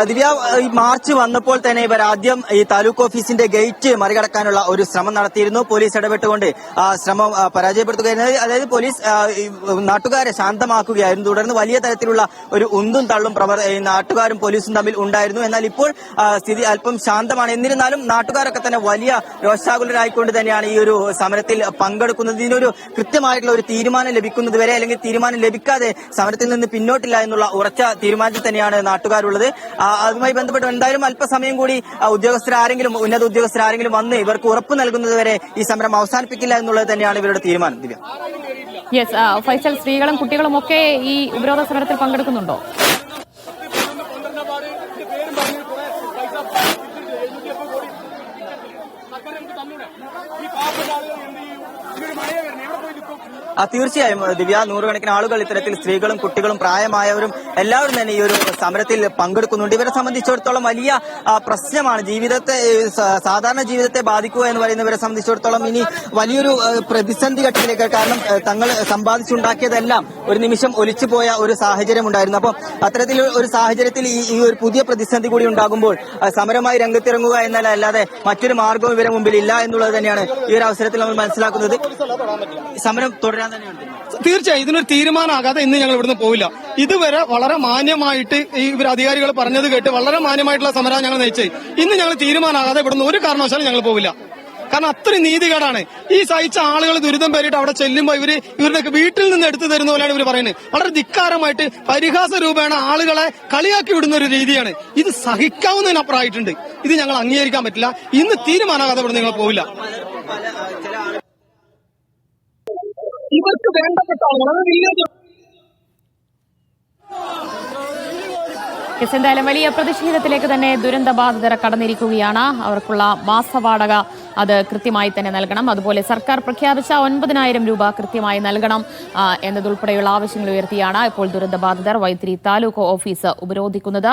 ദിവ്യ, ഈ മാർച്ച് വന്നപ്പോൾ തന്നെ ഇവർ ആദ്യം ഈ താലൂക്ക് ഓഫീസിന്റെ ഗേറ്റ് മറികടക്കാനുള്ള ഒരു ശ്രമം നടത്തിയിരുന്നു. പോലീസ് ഇടപെട്ടുകൊണ്ട് ശ്രമം പരാജയപ്പെടുത്തുകയായിരുന്നു. അതായത് പോലീസ് നാട്ടുകാരെ ശാന്തമാക്കുകയായിരുന്നു. തുടർന്ന് വലിയ തരത്തിലുള്ള ഒരു ഉന്തും തള്ളും നാട്ടുകാരും പോലീസും തമ്മിൽ ഉണ്ടായിരുന്നു. എന്നാൽ ഇപ്പോൾ സ്ഥിതി അല്പം ശാന്തമാണ്. എന്നിരുന്നാലും നാട്ടുകാരൊക്കെ തന്നെ വലിയ രോഷാകുലരായിക്കൊണ്ട് തന്നെയാണ് ഈ ഒരു സമരത്തിൽ പങ്കെടുക്കുന്നത്. ഇതിനൊരു കൃത്യമായിട്ടുള്ള ഒരു തീരുമാനം ലഭിക്കുന്നതുവരെ, അല്ലെങ്കിൽ തീരുമാനം ലഭിക്കാതെ സമരത്തിൽ നിന്ന് പിന്നോട്ടില്ല എന്നുള്ള ഉറച്ച തീരുമാനത്തിൽ തന്നെയാണ് നാട്ടുകാരുള്ളത്. അതുമായി ബന്ധപ്പെട്ട് എന്തായാലും അല്പസമയം കൂടി ഉന്നത ഉദ്യോഗസ്ഥരാരെങ്കിലും വന്ന് ഇവർക്ക് ഉറപ്പ് നൽകുന്നതുവരെ ഈ സമരം അവസാനിപ്പിക്കില്ല എന്നുള്ളത് തന്നെയാണ് ഇവരുടെ തീരുമാനം. ദിവ്യ, യെസ് ഫൈസൽ, സ്ത്രീകളും കുട്ടികളും ഒക്കെ ഈ ഉപരോധ സമരത്തിൽ പങ്കെടുക്കുന്നുണ്ടോ? തീർച്ചയായും ദിവ്യ, നൂറുകണക്കിന് ആളുകൾ ഇത്തരത്തിൽ സ്ത്രീകളും കുട്ടികളും പ്രായമായവരും എല്ലാവരും തന്നെ ഈ ഒരു സമരത്തിൽ പങ്കെടുക്കുന്നുണ്ട്. ഇവരെ സംബന്ധിച്ചിടത്തോളം വലിയ പ്രശ്നമാണ് സാധാരണ ജീവിതത്തെ ബാധിക്കുക എന്ന് പറയുന്നവരെ സംബന്ധിച്ചിടത്തോളം ഇനി വലിയൊരു പ്രതിസന്ധി ഘട്ടത്തിലേക്ക്. കാരണം തങ്ങൾ സമ്പാദിച്ചുണ്ടാക്കിയതെല്ലാം ഒരു നിമിഷം ഒലിച്ചുപോയ ഒരു സാഹചര്യം ഉണ്ടായിരുന്നു. അപ്പോൾ അത്തരത്തിൽ ഒരു സാഹചര്യത്തിൽ ഈ ഒരു പുതിയ പ്രതിസന്ധി കൂടി ഉണ്ടാകുമ്പോൾ സമരമായി രംഗത്തിറങ്ങുക എന്നല്ലാതെ മറ്റൊരു മാർഗവും ഇവരെ മുമ്പിൽ ഇല്ല എന്നുള്ളത് തന്നെയാണ് ഈ ഒരു അവസരത്തിൽ നമ്മൾ മനസ്സിലാക്കുന്നത്. സമരം തുടരാൻ തന്നെയാണ്. തീർച്ചയായും ഇതിനൊരു തീരുമാനമാകാതെ ഇന്ന് ഞങ്ങൾ ഇവിടുന്ന് പോവില്ല. ഇതുവരെ വളരെ മാന്യമായിട്ട് ഇവർ അധികാരികൾ പറഞ്ഞത് കേട്ട് വളരെ മാന്യമായിട്ടുള്ള സമരം ഞങ്ങൾ നയിച്ചത്. ഇന്ന് ഞങ്ങൾ തീരുമാനമാകാതെ ഇവിടുന്ന് ഒരു കാരണവശാലും ഞങ്ങൾ പോവില്ല. കാരണം അത്രയും നീതികേടാണ്. ഈ സഹിച്ച ആളുകൾ ദുരിതം പേരിട്ട് അവിടെ ചെല്ലുമ്പോൾ ഇവരുടെ വീട്ടിൽ നിന്ന് എടുത്തു തരുന്ന പോലെയാണ് ഇവർ പറയുന്നത്. വളരെ ധിക്കാരമായിട്ട് പരിഹാസ രൂപേണ ആളുകളെ കളിയാക്കി വിടുന്ന ഒരു രീതിയാണ്. ഇത് സഹിക്കാവുന്നതിനപ്പുറമായിട്ടുണ്ട്. ഇത് ഞങ്ങൾ അംഗീകരിക്കാൻ പറ്റില്ല. ഇന്ന് തീരുമാനമാകാതെ ഇവിടെ നിങ്ങൾ പോവില്ല. ഇവർക്ക് വേണ്ടപ്പെട്ട എന്തായാലും വലിയ പ്രതിഷേധത്തിലേക്ക് തന്നെ ദുരന്തബാധിതർ കടന്നിരിക്കുകയാണ്. അവർക്കുള്ള മാസവാടക അത് കൃത്യമായി തന്നെ നൽകണം. അതുപോലെ സർക്കാർ പ്രഖ്യാപിച്ച 9,000 രൂപ കൃത്യമായി നൽകണം എന്നതുൾപ്പെടെയുള്ള ആവശ്യങ്ങൾ ഉയർത്തിയാണ് ഇപ്പോൾ ദുരന്തബാധിതർ വൈത്തിരി താലൂക്ക് ഓഫീസ് ഉപരോധിക്കുന്നത്.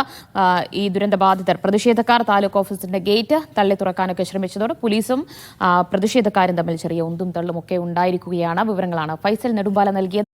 ഈ ദുരന്തബാധിതർ പ്രതിഷേധക്കാർ താലൂക്ക് ഓഫീസിന്റെ ഗേറ്റ് തള്ളി തുറക്കാനൊക്കെ ശ്രമിച്ചതോടെ പോലീസും പ്രതിഷേധക്കാരും തമ്മിൽ ചെറിയ ഉന്തും തള്ളും ഒക്കെ ഉണ്ടായിരിക്കുകയാണ്. വിവരങ്ങളാണ് ഫൈസൽ നെടുമ്പാല നൽകിയത്.